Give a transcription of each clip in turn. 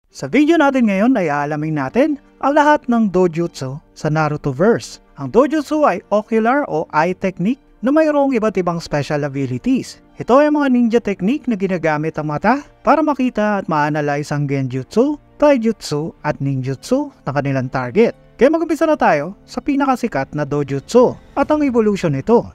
Sa video natin ngayon ay aalamin natin ang lahat ng dojutsu sa Narutoverse. Ang dojutsu ay ocular o eye technique na mayroong iba't ibang special abilities. Ito ay mga ninja technique na ginagamit ang mata para makita at ma-analyze ang genjutsu, taijutsu at ninjutsu na kanilang target. Kaya mag-umpisa na tayo sa pinakasikat na dojutsu at ang evolution nito.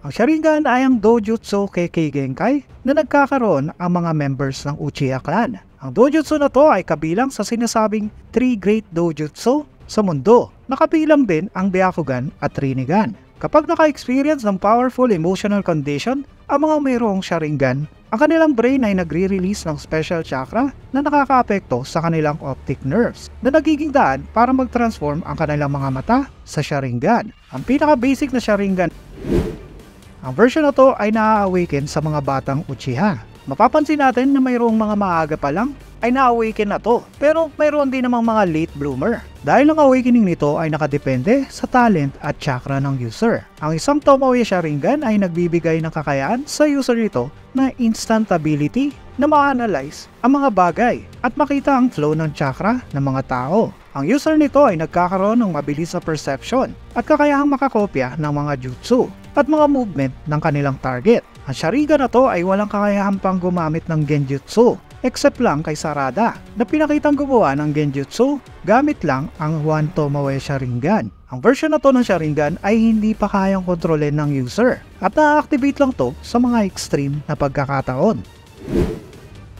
Ang Sharingan ay ang dojutsu Kekkei Genkai na nagkakaroon ang mga members ng Uchiha Clan. Ang dojutsu na to ay kabilang sa sinasabing 3 Great Dojutsu sa mundo. Nakabilang din ang Byakugan at Rinnegan. Kapag naka-experience ng powerful emotional condition, ang mga mayroong Sharingan, ang kanilang brain ay nagre-release ng special chakra na nakakaapekto sa kanilang optic nerves na nagiging daan para mag-transform ang kanilang mga mata sa Sharingan. Ang pinaka-basic na Sharingan, ang version na to ay na-awaken sa mga batang Uchiha. Mapapansin natin na mayroong mga maaga pa lang ay na-awaken na to, pero mayroon din namang mga late bloomer. Dahil ang awakening nito ay nakadepende sa talent at chakra ng user. Ang isang Tomoe Sharingan ay nagbibigay ng kakayaan sa user nito na instant ability na ma-analyze ang mga bagay at makita ang flow ng chakra ng mga tao. Ang user nito ay nagkakaroon ng mabilis na perception at kakayahang makakopya ng mga jutsu at mga movement ng kanilang target. Ang Sharingan na to ay walang kakayahan pang gumamit ng genjutsu except lang kay Sarada na pinakitang gumawa ng genjutsu gamit lang ang One Tomoe Sharingan. Ang version na to ng Sharingan ay hindi pa kayang kontrolin ng user at na-activate lang to sa mga extreme na pagkakataon.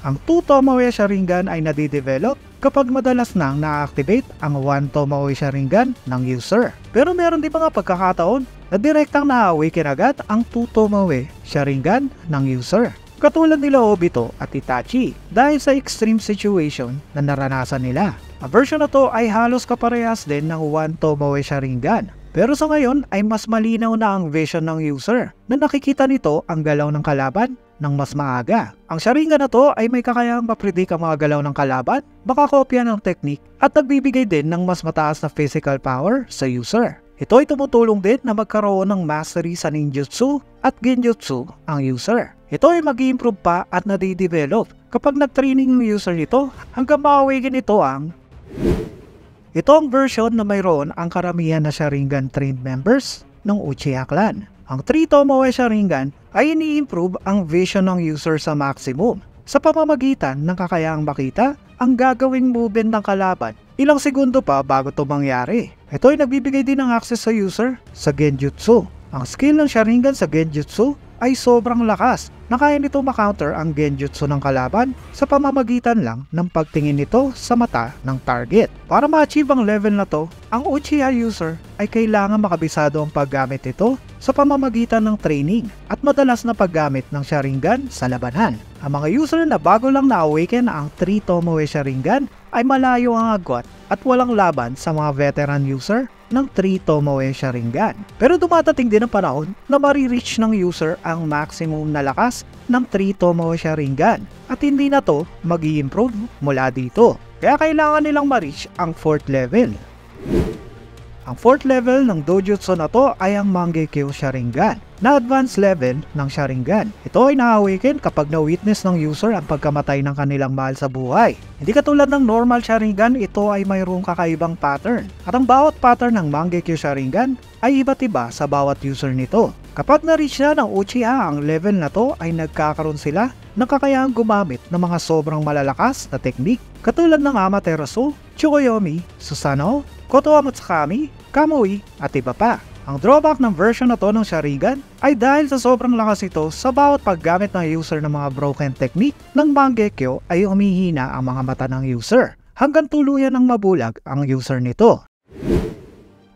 Ang 2 Tomoe Sharingan ay nadidevelop kapag madalas nang na-activate ang 1 Tomoe Sharingan ng user. Pero meron din mga pagkakataon na direktang na-awaken agad ang 2 Tomoe Sharingan ng user. Katulad nila Obito at Itachi dahil sa extreme situation na naranasan nila. Ang version na to ay halos kaparehas din ng 1 Tomoe Sharingan. Pero sa ngayon ay mas malinaw na ang vision ng user na nakikita nito ang galaw ng kalaban ng mas maaga. Ang Sharingan na to ay may kakayahang mapredict ang mga galaw ng kalaban, makakopya ng technique at nagbibigay din ng mas mataas na physical power sa user. Ito ay tumutulong din na magkaroon ng mastery sa ninjutsu at genjutsu ang user. Ito ay mag-i-improve pa at nadidevelop kapag nag-training ng user nito hanggang ma-awaken ito ang ito ang version na mayroon ang karamihan na Sharingan trained members ng Uchiha Clan. Ang 3 Tomoe Sharingan ay ini-improve ang vision ng user sa maximum sa pamamagitan ng kakayahang makita ang gagawing movement ng kalaban ilang segundo pa bago ito mangyari. Ito ay nagbibigay din ng access sa user sa genjutsu. Ang skill ng Sharingan sa genjutsu ay sobrang lakas na kaya nito makounter ang genjutsu ng kalaban sa pamamagitan lang ng pagtingin nito sa mata ng target. Para ma-achieve ang level na to, ang Uchiha user ay kailangan makabisado ang paggamit nito sa pamamagitan ng training at madalas na paggamit ng Sharingan sa labanan. Ang mga user na bago lang na-awaken ang 3 Tomoe Sharingan ay malayo ang agwat at walang laban sa mga veteran user ng 3 Tomoe Sharingan. Pero dumatating din ang panahon na marireach ng user ang maximum na lakas ng 3 Tomoe Sharingan at hindi na to mag-i-improve mula dito. Kaya kailangan nilang ma-reach ang 4th level. Ang 4th level ng dojutsu na to ay ang Mangekyo Sharingan na advanced level ng Sharingan. Ito ay na-awaken kapag na-witness ng user ang pagkamatay ng kanilang mahal sa buhay. Hindi katulad ng normal Sharingan, ito ay mayroong kakaibang pattern. At ang bawat pattern ng Mangekyo Sharingan ay iba't iba sa bawat user nito. Kapag na-reach na ng Uchiha ang level na to ay nagkakaroon sila ng kakayahang gumamit ng mga sobrang malalakas na teknik katulad ng Amaterasu, Tsukuyomi, Susanoo, Kotoa Matsukami, Kamui at iba pa. Ang drawback ng version na to ng Sharingan ay dahil sa sobrang lakas ito sa bawat paggamit ng user ng mga broken technique ng Mangekyo ay humihina ang mga mata ng user hanggang tuluyan ng mabulag ang user nito.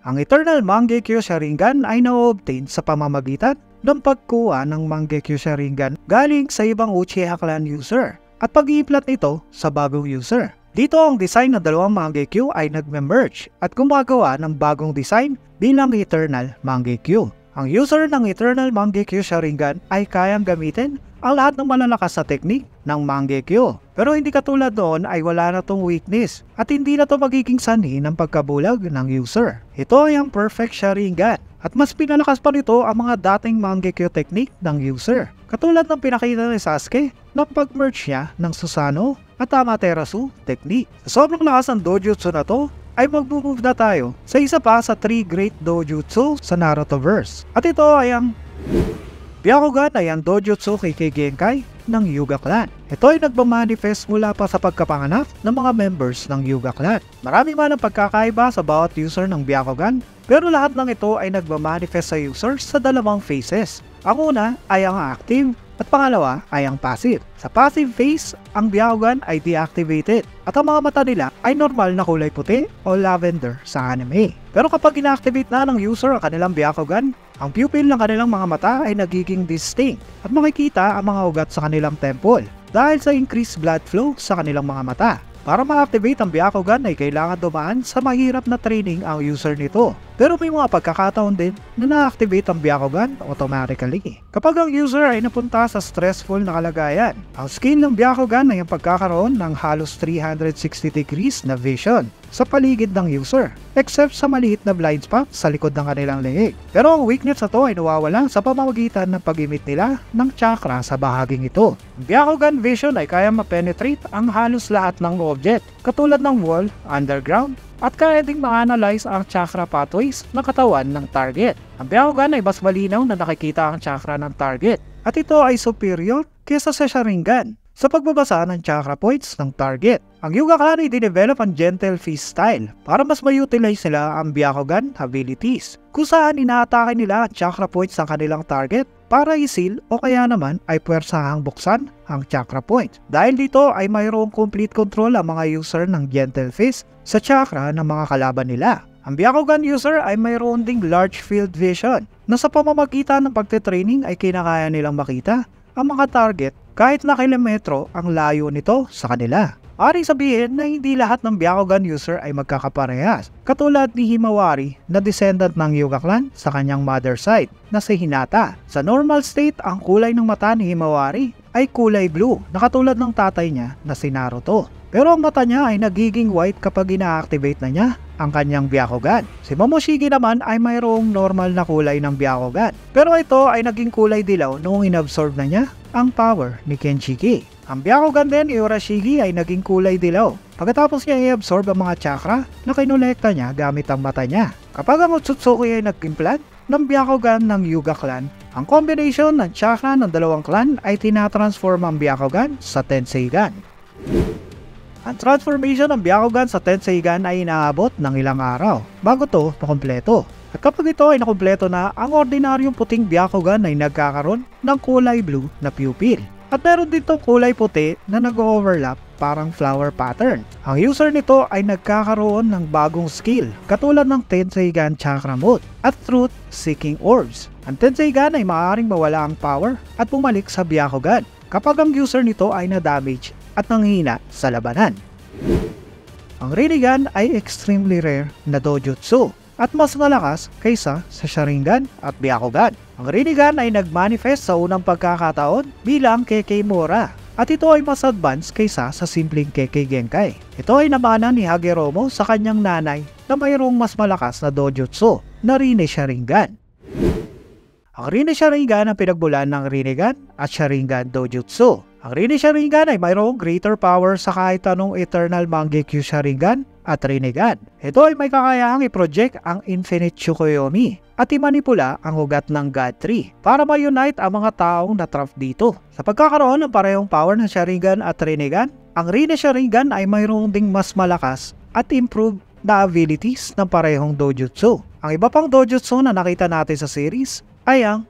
Ang Eternal Mangekyo Sharingan ay na-obtain sa pamamagitan ng pagkuha ng Mangekyo Sharingan galing sa ibang Uchiha Clan user at pag-i-implant nito sa bagong user. Dito ang design ng dalawang Mangekyo ay nagme-merge at gumagawa ng bagong design bilang Eternal Mangekyo. Ang user ng Eternal Mangekyo Sharingan ay kayang gamitin ang lahat ng malalakas na teknik ng Mangekyo. Pero hindi katulad noon ay wala na tong weakness at hindi na to magiging sanhi ng pagkabulag ng user. Ito ay ang perfect Sharingan at mas pinalakas pa nito ang mga dating Mangekyo technique ng user. Katulad ng pinakita ni Sasuke na pag-merge niya ng Susanoo at Amaterasu technique. Sa sobrang lakas ng dojutsu na to, ay mag-move na tayo sa isa pa sa 3 great dojutsu sa Narutoverse. At ito ay ang Byakugan ay ang dojutsu Kekkei Genkai ng Hyuga Clan. Ito ay nagmamanifest mula pa sa pagkapanganak ng mga members ng Hyuga Clan. Marami man ang pagkakaiba sa bawat user ng Byakugan, pero lahat ng ito ay nagmamanifest sa user sa dalawang phases. Ang una ay ang active at pangalawa ay ang passive. Sa passive phase, ang Byakugan ay deactivated at ang mga mata nila ay normal na kulay puti o lavender sa anime. Pero kapag ina-activate na ng user ang kanilang Byakugan, ang pupil ng kanilang mga mata ay nagiging distinct at makikita ang mga ugat sa kanilang temple dahil sa increased blood flow sa kanilang mga mata. Para ma-activate ang Byakugan ay kailangan dumaan sa mahirap na training ang user nito. Pero may mga pagkakataon din na na-activate ang Byakugan automatically. Kapag ang user ay napunta sa stressful na kalagayan, ang skill ng Byakugan ay ang pagkakaroon ng halos 360 degrees na vision sa paligid ng user, except sa maliit na blind spot sa likod ng kanilang leeg. Pero ang weakness na to ay nawawala sa pamamagitan ng pag-emit nila ng chakra sa bahaging ito. Ang Byakugan vision ay kaya ma-penetrate ang halos lahat ng object, katulad ng wall, underground, at kaya ding ma-analyze ang chakra pathways ng katawan ng target. Ang Byakugan ay mas malinaw na nakikita ang chakra ng target, at ito ay superior kesa sa Sharingan sa pagbabasa ng chakra points ng target. Ang Hyuga Clan ay dinevelop ang Gentle Fist style para mas ma-utilize nila ang Byakugan abilities, kung saan inaatake nila ang chakra points ng kanilang target para i-seal o kaya naman ay puwersahang buksan ang chakra point. Dahil dito ay mayroong complete control ang mga user ng Gentle Fist sa chakra ng mga kalaban nila. Ang Byakugan user ay mayroon ding large field vision na sa pamamagitan ng pagte-training ay kinakaya nilang makita ang mga target kahit na kilometro ang layo nito sa kanila. Aring sabihin na hindi lahat ng Byakugan user ay magkakaparehas, katulad ni Himawari na descendant ng Hyuga Clan sa kanyang mother side na si Hinata. Sa normal state, ang kulay ng mata ni Himawari ay kulay blue na katulad ng tatay niya na si Naruto. Pero ang mata niya ay nagiging white kapag ina-activate na niya ang kanyang Byakugan. Si Momoshiki naman ay mayroong normal na kulay ng Byakugan, pero ito ay naging kulay dilaw noong inabsorb na niya ang power ni Kenshiki. Ang Byakugan din ni Urashiki ay naging kulay dilaw pagkatapos niya i-absorb ang mga chakra na kinolekta niya gamit ang mata niya. Kapag ang Otsutsuki ay nag-implant ng Byakugan ng Hyuga Clan, ang combination ng chakra ng dalawang clan ay tinatransform ang Byakugan sa Tenseigan. Ang transformation ng Byakugan sa Tenseigan ay inaabot ng ilang araw bago to makumpleto. At kapag ito ay nakumpleto na, ang ordinaryong puting Byakugan ay nagkakaroon ng kulay blue na pupil. At meron dito kulay puti na nag-overlap parang flower pattern. Ang user nito ay nagkakaroon ng bagong skill katulad ng Tenseigan Chakra Mode at Truth Seeking Orbs. Ang Tenseigan ay maaaring mawala ang power at bumalik sa Byakugan kapag ang user nito ay na-damage at nanghina sa labanan. Ang Rinnegan ay extremely rare na dojutsu at mas malakas kaysa sa Sharingan at Byakugan. Ang Rinnegan ay nagmanifest sa unang pagkakataon bilang Kekkei Mora at ito ay mas advanced kaysa sa simpleng Kekkei Genkai. Ito ay namana ni Hageromo sa kanyang nanay na mayroong mas malakas na dojutsu na Rinne Sharingan. Ang Rinne Sharingan ang pinagbulan ng Rinnegan at Sharingan Dojutsu. Ang Rinne Sharingan ay mayroong greater power sa kahit anong Eternal Mangekyo Sharingan at Rinnegan. Ito ay may kakayahang i-project ang Infinite Tsukuyomi at imanipula ang ugat ng God Tree para ma-unite ang mga taong na-trap dito. Sa pagkakaroon ng parehong power ng Sharingan at Rinnegan, ang Rinne Sharingan ay mayroong ding mas malakas at improved na abilities ng parehong dojutsu. Ang iba pang dojutsu na nakita natin sa series ay ang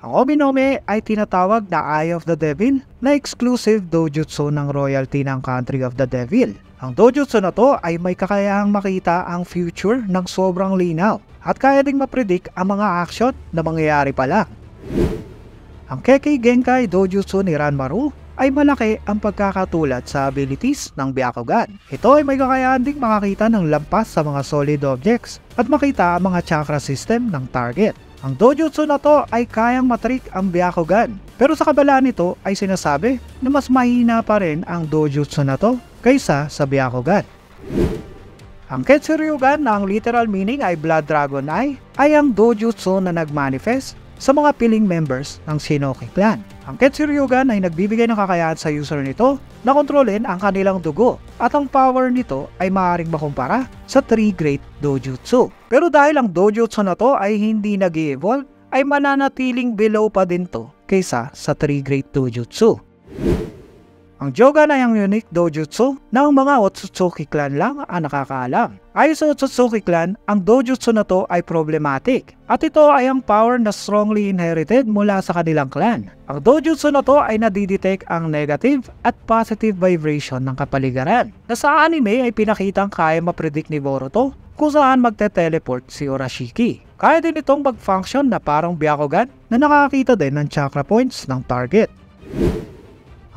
Ominome ay tinatawag na Eye of the Devil na exclusive dojutsu ng royalty ng Country of the Devil. Ang dojutsu na to ay may kakayahang makita ang future ng sobrang linaw at kaya ding mapredict ang mga action na mangyayari pa lang. Ang Kekkei Genkai dojutsu ni Ranmaru ay malaki ang pagkakatulad sa abilities ng Byakugan. Ito ay may kakayahan ding makakita ng lampas sa mga solid objects at makita ang mga chakra system ng target. Ang dojutsu na to ay kayang matrik ang Byakugan, pero sa kabila nito ay sinasabi na mas mahina pa rin ang dojutsu na to kaysa sa Byakugan. Ang Ketsuryugan na ang literal meaning ay Blood Dragon Eye ay ang dojutsu na nagmanifest sa mga piling members ng Shinoki Clan. Ang Ketsuryugan ay nagbibigay ng kakayahan sa user nito na kontrolin ang kanilang dugo at ang power nito ay maaaring makumpara sa 3 Great Dojutsu. Pero dahil ang dojutsu na to ay hindi nag-evolve, ay mananatiling below pa din to kaysa sa 3 Great Dojutsu. Ang Jogan ay ang unique dojutsu ng mga Otsutsuki clan lang ang nakakaalam. Ayon sa Otsutsuki clan, ang dojutsu na to ay problematic at ito ay ang power na strongly inherited mula sa kanilang clan. Ang dojutsu na to ay nadidetect ang negative at positive vibration ng kapaligiran na sa anime ay pinakitang kaya mapredict ni Boruto kung saan magte-teleport si Urashiki. Kaya din itong mag-function na parang Byakugan na nakakita din ng chakra points ng target.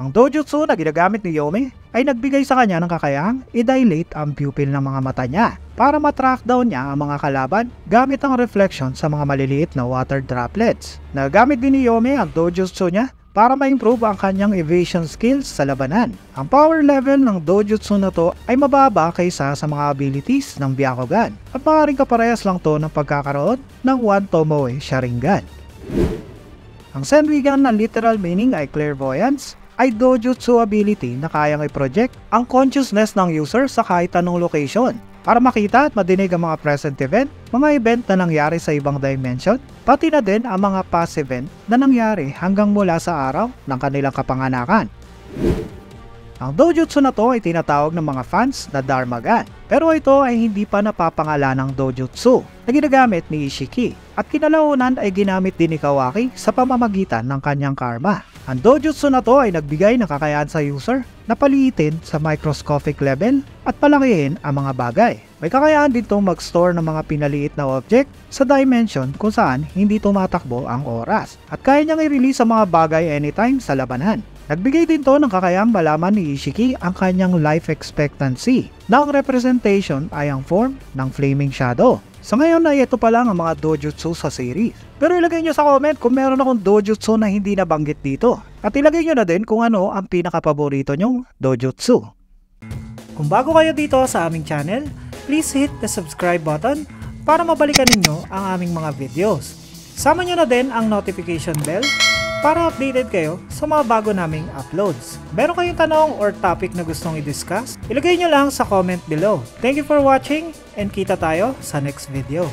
Ang dojutsu na ginagamit ni Yome ay nagbigay sa kanya ng kakayahang i-dilate ang pupil ng mga mata niya para matrack down niya ang mga kalaban gamit ang reflection sa mga maliliit na water droplets. Nagamit din ni Yome ang dojutsu niya para ma-improve ang kanyang evasion skills sa labanan. Ang power level ng dojutsu na to ay mababa kaysa sa mga abilities ng Byakugan at maaaring kaparehas lang to ng pagkakaroon ng One Tomoe Sharingan. Ang Senrigan na literal meaning ay clairvoyance ay dojutsu ability na kayang i-project ang consciousness ng user sa kahit anong location para makita at madinig ang mga present event, mga event na nangyari sa ibang dimension, pati na din ang mga past event na nangyari hanggang mula sa araw ng kanilang kapanganakan. Ang dojutsu na to ay tinatawag ng mga fans na Darmagan, pero ito ay hindi pa napapangalanang dojutsu na ginagamit ni Ishiki at kinalaunan ay ginamit din ni Kawaki sa pamamagitan ng kanyang karma. Ang dojutsu na to ay nagbigay ng kakayahan sa user na paliitin sa microscopic level at palakihin ang mga bagay. May kakayahan din itong mag-store ng mga pinaliit na object sa dimension kung saan hindi tumatakbo ang oras at kaya niyang i-release ang mga bagay anytime sa labanan. Nagbigay din to ng kakayahang malaman ni Ishiki ang kanyang life expectancy na ang representation ay ang form ng Flaming Shadow. Sa ngayon ay ito pa lang ang mga dojutsu sa series. Pero ilagay nyo sa comment kung meron akong dojutsu na hindi nabanggit dito. At ilagay nyo na din kung ano ang pinakapaborito nyong dojutsu. Kung bago kayo dito sa aming channel, please hit the subscribe button para mabalikan ninyo ang aming mga videos. Sama nyo na din ang notification bell para updated kayo sa mga bago naming uploads. Meron kayong tanong or topic na gustong i-discuss? Ilagay nyo lang sa comment below. Thank you for watching and kita tayo sa next video.